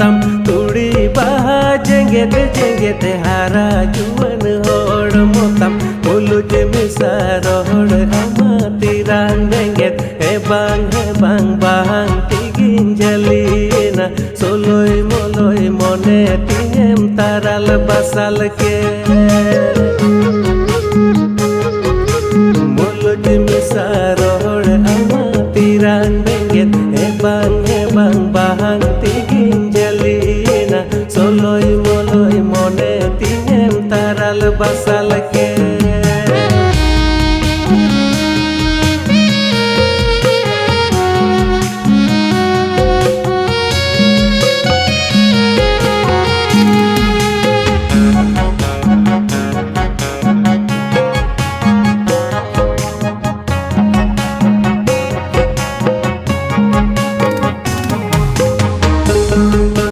tam turi baha jenget jenget hara juan hod motam uluj misa rohod amati ran jenget he bang bang tigin jalina soloi moloi mone tingem taral basal ke uluj misa rohod amati ran jenget he bang tigin jalina soloi moloi mone tingem taral basal